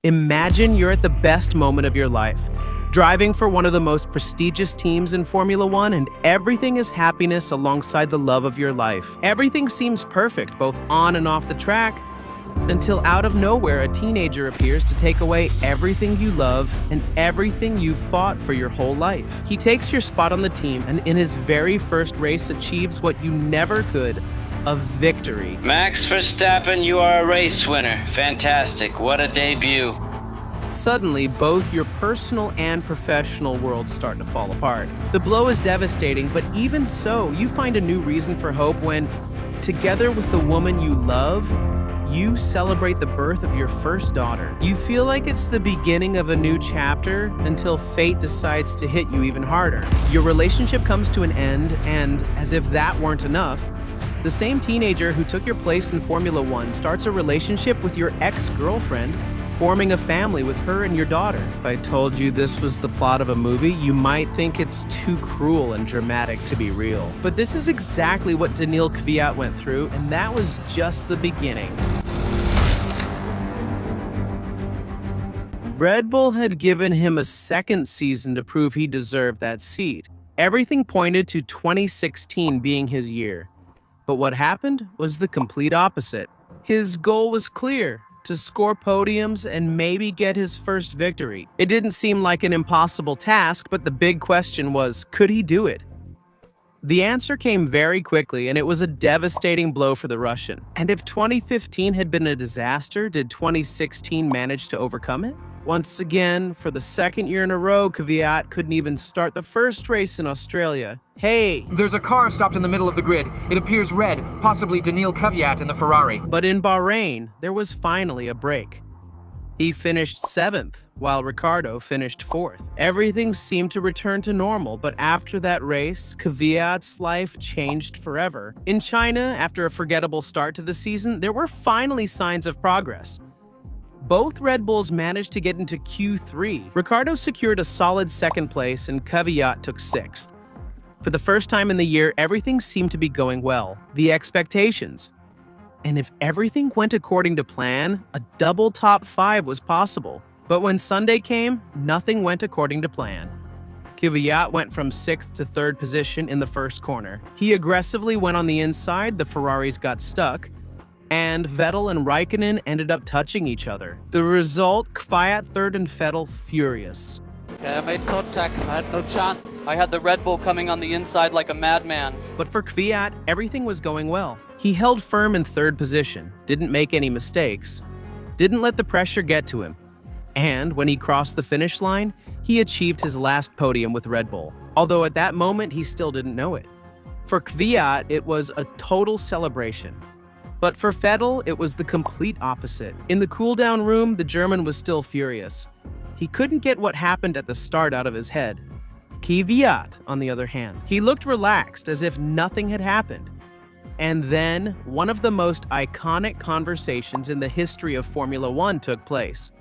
Imagine you're at the best moment of your life, driving for one of the most prestigious teams in Formula One, and everything is happiness alongside the love of your life. Everything seems perfect, both on and off the track, until out of nowhere a teenager appears to take away everything you love and everything you've fought for your whole life. He takes your spot on the team and in his very first race achieves what you never could, a victory. Max Verstappen, you are a race winner. Fantastic. What a debut. Suddenly, both your personal and professional worlds start to fall apart. The blow is devastating, but even so, you find a new reason for hope when, together with the woman you love, you celebrate the birth of your first daughter. You feel like it's the beginning of a new chapter until fate decides to hit you even harder. Your relationship comes to an end, and as if that weren't enough, the same teenager who took your place in Formula One starts a relationship with your ex-girlfriend, forming a family with her and your daughter. If I told you this was the plot of a movie, you might think it's too cruel and dramatic to be real. But this is exactly what Daniil Kvyat went through, and that was just the beginning. Red Bull had given him a second season to prove he deserved that seat. Everything pointed to 2016 being his year. But what happened was the complete opposite. His goal was clear: to score podiums and maybe get his first victory. It didn't seem like an impossible task, but the big question was, could he do it? The answer came very quickly, and it was a devastating blow for the Russian. And if 2015 had been a disaster, did 2016 manage to overcome it? Once again, for the second year in a row, Kvyat couldn't even start the first race in Australia. Hey! There's a car stopped in the middle of the grid. It appears red, possibly Daniil Kvyat in the Ferrari. But in Bahrain, there was finally a break. He finished 7th, while Ricciardo finished 4th. Everything seemed to return to normal, but after that race, Kvyat's life changed forever. In China, after a forgettable start to the season, there were finally signs of progress. Both Red Bulls managed to get into Q3. Ricciardo secured a solid 2nd place and Kvyat took 6th. For the first time in the year, everything seemed to be going well. The expectations. And if everything went according to plan, a double top 5 was possible. But when Sunday came, nothing went according to plan. Kvyat went from 6th to 3rd position in the first corner. He aggressively went on the inside, the Ferraris got stuck, and Vettel and Raikkonen ended up touching each other. The result, Kvyat 3rd and Vettel furious. I made contact. I had no chance. I had the Red Bull coming on the inside like a madman. But for Kvyat, everything was going well. He held firm in 3rd position, didn't make any mistakes, didn't let the pressure get to him. And when he crossed the finish line, he achieved his last podium with Red Bull. Although at that moment, he still didn't know it. For Kvyat, it was a total celebration. But for Vettel, it was the complete opposite. In the cool-down room, the German was still furious. He couldn't get what happened at the start out of his head. Kvyat, on the other hand, he looked relaxed, as if nothing had happened. And then, one of the most iconic conversations in the history of Formula One took place.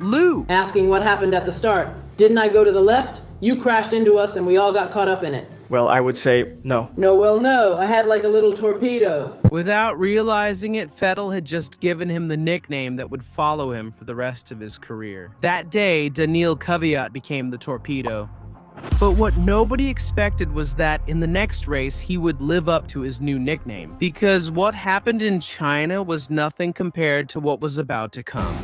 Lou! Asking what happened at the start. Didn't I go to the left? You crashed into us and we all got caught up in it. Well, I would say no. No. I had like a little torpedo. Without realizing it, Vettel had just given him the nickname that would follow him for the rest of his career. That day, Daniil Kvyat became the Torpedo. But what nobody expected was that in the next race, he would live up to his new nickname. Because what happened in China was nothing compared to what was about to come.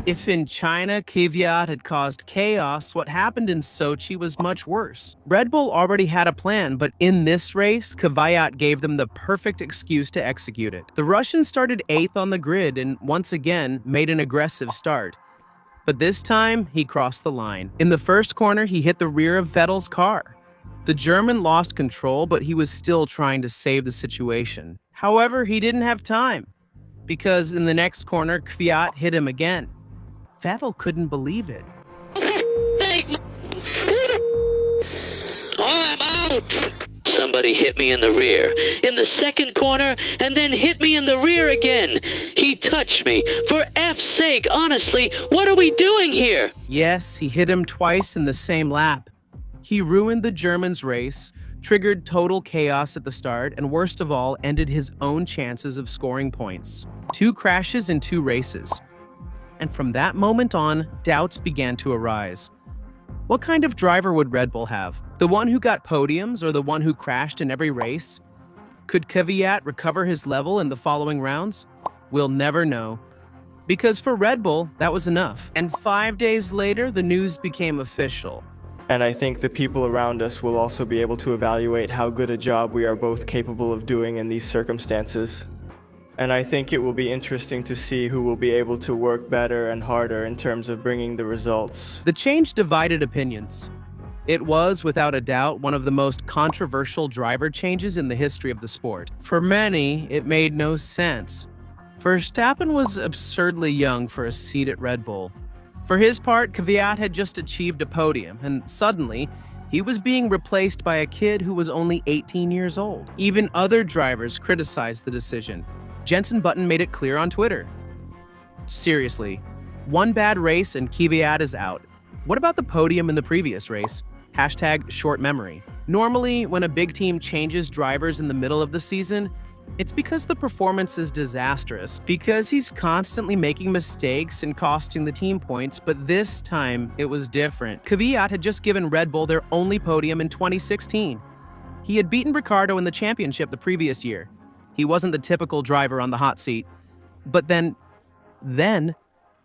If in China, Kvyat had caused chaos, what happened in Sochi was much worse. Red Bull already had a plan, but in this race, Kvyat gave them the perfect excuse to execute it. The Russian started 8th on the grid and once again made an aggressive start. But this time, he crossed the line. In the first corner, he hit the rear of Vettel's car. The German lost control, but he was still trying to save the situation. However, he didn't have time, because in the next corner, Kvyat hit him again. Vettel couldn't believe it. I'm out! Somebody hit me in the rear, in the second corner, and then hit me in the rear again. He touched me. For F's sake, honestly, what are we doing here? Yes, he hit him twice in the same lap. He ruined the German's race, triggered total chaos at the start, and worst of all, ended his own chances of scoring points. 2 crashes in 2 races. And from that moment on, doubts began to arise. What kind of driver would Red Bull have? The one who got podiums or the one who crashed in every race? Could Kvyat recover his level in the following rounds? We'll never know. Because for Red Bull, that was enough. And 5 days later, the news became official. And I think the people around us will also be able to evaluate how good a job we are both capable of doing in these circumstances. And I think it will be interesting to see who will be able to work better and harder in terms of bringing the results. The change divided opinions. It was, without a doubt, one of the most controversial driver changes in the history of the sport. For many, it made no sense. Verstappen was absurdly young for a seat at Red Bull. For his part, Kvyat had just achieved a podium, and suddenly, he was being replaced by a kid who was only 18 years old. Even other drivers criticized the decision. Jenson Button made it clear on Twitter. Seriously, one bad race and Kvyat is out. What about the podium in the previous race? #short memory. Normally, when a big team changes drivers in the middle of the season, it's because the performance is disastrous, because he's constantly making mistakes and costing the team points, but this time it was different. Kvyat had just given Red Bull their only podium in 2016. He had beaten Ricciardo in the championship the previous year. He wasn't the typical driver on the hot seat. But then,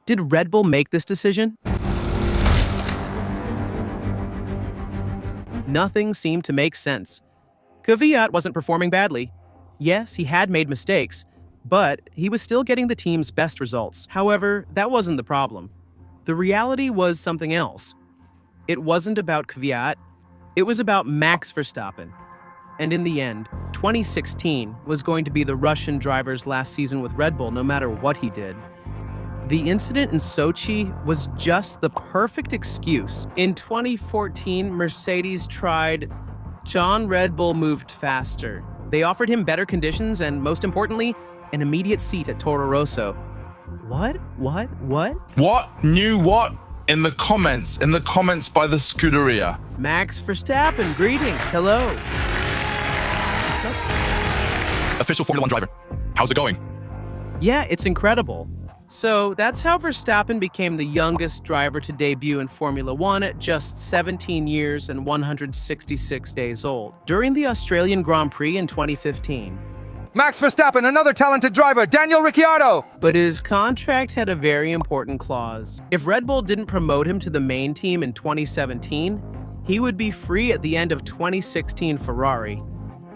did Red Bull make this decision? Nothing seemed to make sense. Kvyat wasn't performing badly. Yes, he had made mistakes, but he was still getting the team's best results. However, that wasn't the problem. The reality was something else. It wasn't about Kvyat, it was about Max Verstappen. And in the end, 2016 was going to be the Russian driver's last season with Red Bull, no matter what he did. The incident in Sochi was just the perfect excuse. In 2014, Mercedes tried. John Red Bull moved faster. They offered him better conditions and, most importantly, an immediate seat at Toro Rosso. What? What? New what? In the comments by the Scuderia. Max Verstappen, greetings, hello. Official Formula 1 driver. How's it going? Yeah, it's incredible. So that's how Verstappen became the youngest driver to debut in Formula 1 at just 17 years and 166 days old, during the Australian Grand Prix in 2015. Max Verstappen, another talented driver, Daniil Ricciardo! But his contract had a very important clause. If Red Bull didn't promote him to the main team in 2017, he would be free at the end of 2016 Ferrari.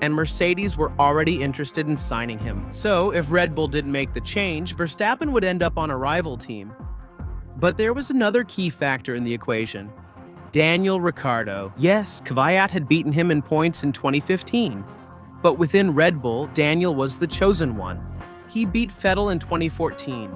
And Mercedes were already interested in signing him. So if Red Bull didn't make the change, Verstappen would end up on a rival team. But there was another key factor in the equation. Daniil Ricciardo. Yes, Kvyat had beaten him in points in 2015. But within Red Bull, Daniil was the chosen one. He beat Vettel in 2014.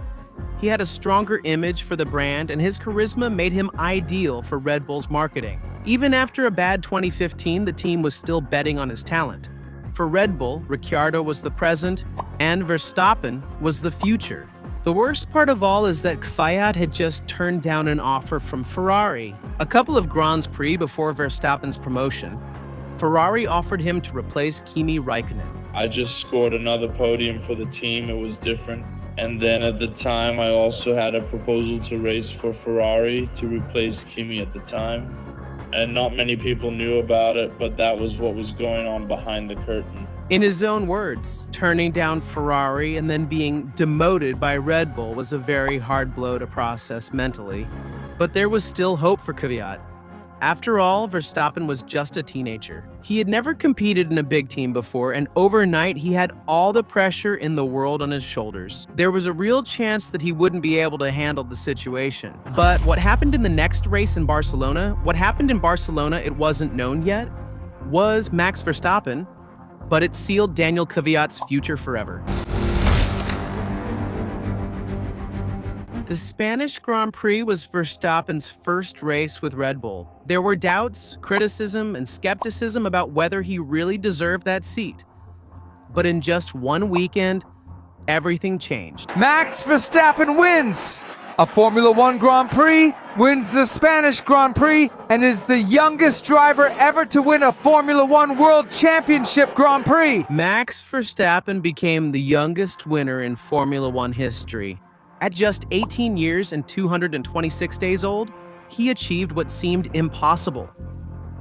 He had a stronger image for the brand, and his charisma made him ideal for Red Bull's marketing. Even after a bad 2015, the team was still betting on his talent. For Red Bull, Ricciardo was the present, and Verstappen was the future. The worst part of all is that Kvyat had just turned down an offer from Ferrari. A couple of Grands Prix before Verstappen's promotion, Ferrari offered him to replace Kimi Räikkönen. I just scored another podium for the team. It was different. And then at the time, I also had a proposal to race for Ferrari to replace Kimi at the time. And not many people knew about it, but that was what was going on behind the curtain. In his own words, turning down Ferrari and then being demoted by Red Bull was a very hard blow to process mentally. But there was still hope for Kvyat. After all, Verstappen was just a teenager. He had never competed in a big team before, and overnight he had all the pressure in the world on his shoulders. There was a real chance that he wouldn't be able to handle the situation. But what happened in the next race in Barcelona, it wasn't known yet, was Max Verstappen, but it sealed Daniil Kvyat's future forever. The Spanish Grand Prix was Verstappen's first race with Red Bull. There were doubts, criticism, and skepticism about whether he really deserved that seat. But in just one weekend, everything changed. Max Verstappen wins a Formula 1 Grand Prix wins the Spanish Grand Prix and is the youngest driver ever to win a Formula One World Championship Grand Prix. Max Verstappen became the youngest winner in Formula One history. At just 18 years and 226 days old, he achieved what seemed impossible,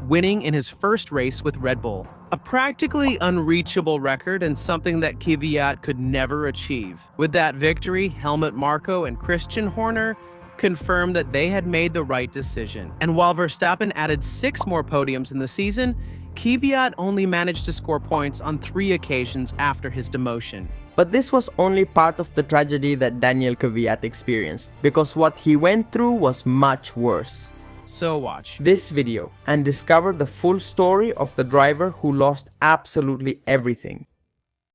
winning in his first race with Red Bull. A practically unreachable record and something that Kvyat could never achieve. With that victory, Helmut Marko and Christian Horner confirmed that they had made the right decision. And while Verstappen added 6 more podiums in the season, Kvyat only managed to score points on 3 occasions after his demotion. But this was only part of the tragedy that Daniil Kvyat experienced, because what he went through was much worse. So watch this video and discover the full story of the driver who lost absolutely everything.